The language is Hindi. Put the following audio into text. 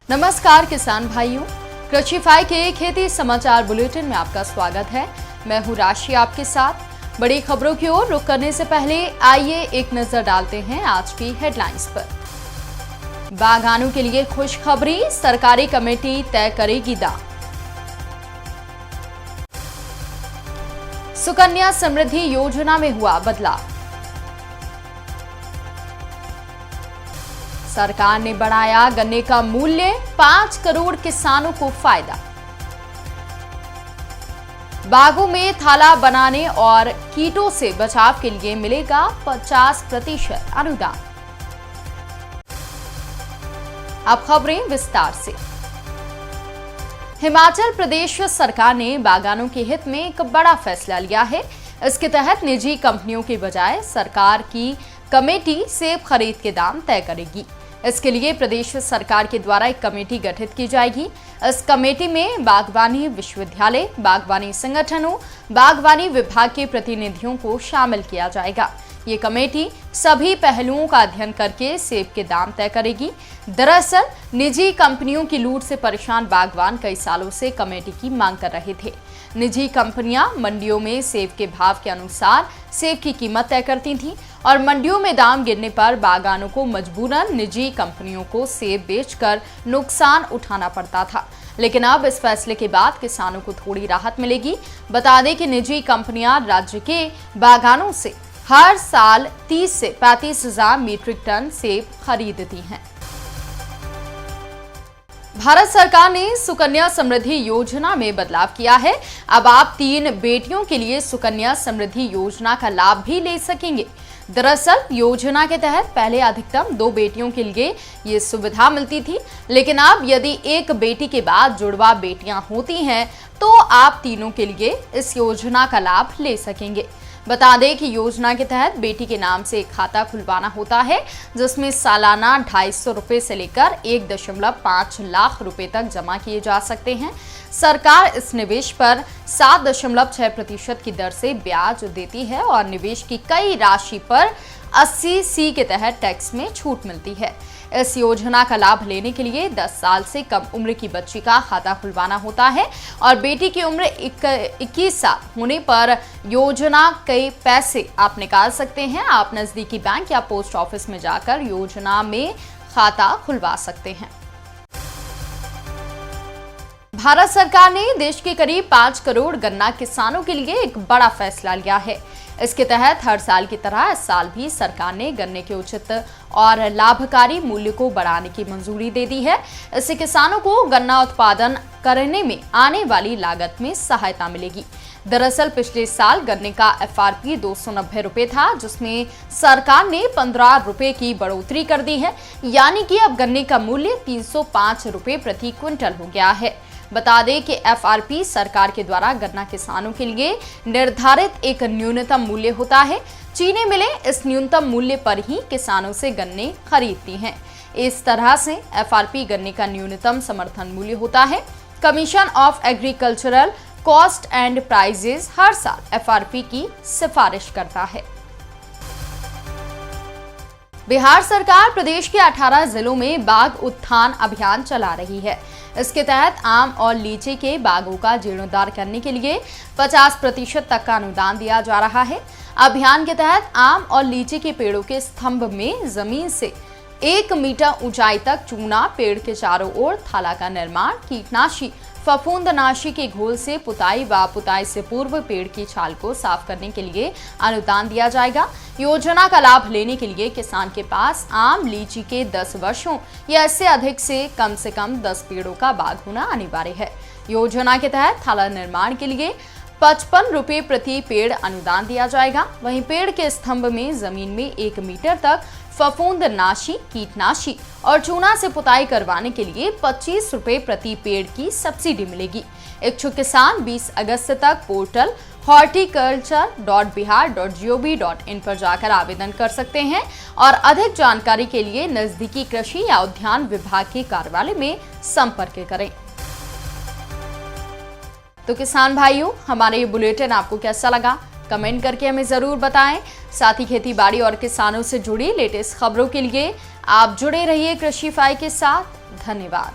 नमस्कार किसान भाइयों, कृषिफाई के खेती समाचार बुलेटिन में आपका स्वागत है। मैं हूं राशि आपके साथ। बड़ी खबरों की ओर रुख करने से पहले आइए एक नजर डालते हैं आज की हेडलाइंस पर। बागानों के लिए खुशखबरी, सरकारी कमेटी तय करेगी दाम। सुकन्या समृद्धि योजना में हुआ बदलाव। सरकार ने बढ़ाया गन्ने का मूल्य, 5 करोड़ किसानों को फायदा। बागों में थाला बनाने और कीटों से बचाव के लिए मिलेगा 50% अनुदान। अब खबरें विस्तार से। हिमाचल प्रदेश सरकार ने बागानों के हित में एक बड़ा फैसला लिया है। इसके तहत निजी कंपनियों के बजाय सरकार की कमेटी सेब खरीद के दाम तय करेगी। इसके लिए प्रदेश सरकार के द्वारा एक कमेटी गठित की जाएगी। इस कमेटी में बागवानी विश्वविद्यालय, बागवानी संगठनों, बागवानी विभाग के प्रतिनिधियों को शामिल किया जाएगा। ये कमेटी सभी पहलुओं का अध्ययन करके सेब के दाम तय करेगी। दरअसल निजी कंपनियों की लूट से परेशान बागवान कई सालों से कमेटी की मांग कर रहे थे। निजी कंपनियां मंडियों में सेब के भाव के अनुसार सेब की कीमत तय करती थीं और मंडियों में दाम गिरने पर बागानों को मजबूरन निजी कंपनियों को सेब बेचकर नुकसान उठाना पड़ता था। लेकिन अब इस फैसले के बाद किसानों को थोड़ी राहत मिलेगी। बता दें कि निजी कंपनियां राज्य के बागानों से हर साल 30 से 35 हजार मीट्रिक टन सेब खरीदती हैं। भारत सरकार ने सुकन्या समृद्धि योजना में बदलाव किया है। अब आप 3 बेटियों के लिए सुकन्या समृद्धि योजना का लाभ भी ले सकेंगे। दरअसल योजना के तहत पहले अधिकतम 2 बेटियों के लिए ये सुविधा मिलती थी, लेकिन अब यदि एक बेटी के बाद जुड़वा बेटियां होती हैं तो आप तीनों के लिए इस योजना का लाभ ले सकेंगे। बता दें कि योजना के तहत बेटी के नाम से एक खाता खुलवाना होता है, जिसमें सालाना 250 रुपए से लेकर 1.5 लाख रुपए तक जमा किए जा सकते हैं। सरकार इस निवेश पर 7.6% की दर से ब्याज देती है और निवेश की कई राशि पर 80C के तहत टैक्स में छूट मिलती है। इस योजना का लाभ लेने के लिए 10 साल से कम उम्र की बच्ची का खाता खुलवाना होता है और बेटी की उम्र 21 साल होने पर योजना के पैसे आप निकाल सकते हैं। आप नजदीकी बैंक या पोस्ट ऑफिस में जाकर योजना में खाता खुलवा सकते हैं। भारत सरकार ने देश के करीब 5 करोड़ गन्ना किसानों के लिए एक बड़ा फैसला लिया है। इसके तहत हर साल की तरह इस साल भी सरकार ने गन्ने के उचित और लाभकारी मूल्य को बढ़ाने की मंजूरी दे दी है। इससे किसानों को गन्ना उत्पादन करने में आने वाली लागत में सहायता मिलेगी। दरअसल पिछले साल गन्ने का FRP 290 रुपए था, जिसमें सरकार ने 15 रुपए की बढ़ोतरी कर दी है, यानी कि अब गन्ने का मूल्य 305 रुपए प्रति क्विंटल हो गया है। बता दें कि FRP सरकार के द्वारा गन्ना किसानों के लिए निर्धारित एक न्यूनतम मूल्य होता है। चीनी मिलें इस न्यूनतम मूल्य पर ही किसानों से गन्ने खरीदती हैं। इस तरह से FRP गन्ने का न्यूनतम समर्थन मूल्य होता है। Commission of Agricultural Cost and Prices हर साल FRP की सिफारिश करता है। बिहार सरकार प्रदेश के 18 जिलों में बाग उत्थान अभियान चला रही है। इसके तहत आम और लीची के बागों का जीर्णोद्धार करने के लिए 50% तक का अनुदान दिया जा रहा है। अभियान के तहत आम और लीची के पेड़ों के स्तंभ में जमीन से 1 मीटर ऊंचाई तक चूना, पेड़ के चारों ओर थाला का निर्माण, कीटनाशी फफूंदनाशी के घोल से पुताई व पुताई से पूर्व पेड़ की छाल को साफ करने के लिए अनुदान दिया जाएगा। योजना का लाभ लेने के लिए किसान के पास आम, लीची के 10 वर्षों या इससे अधिक से कम 10 पेड़ों का बाग होना अनिवार्य है। योजना के तहत थाला निर्माण के लिए 55 रुपए प्रति पेड़ अनुदान दिया जाएगा। वहीं पेड़ के स्तंभ में जमीन में 1 मीटर तक फफूंदनाशी, कीटनाशी और चूना से पुताई करवाने के लिए 25 रुपए प्रति पेड़ की सब्सिडी मिलेगी। इच्छुक किसान 20 अगस्त तक पोर्टल horticulture.bihar.gov.in पर जाकर आवेदन कर सकते हैं और अधिक जानकारी के लिए नजदीकी कृषि या उद्यान विभाग के कार्यालय में संपर्क करें। तो किसान भाइयों, हमारे ये बुलेटिन आपको कैसा लगा? कमेंट करके हमें जरूर बताएं। साथ ही खेती बाड़ी और किसानों से जुड़ी लेटेस्ट खबरों के लिए आप जुड़े रहिए कृषिफाई के साथ। धन्यवाद।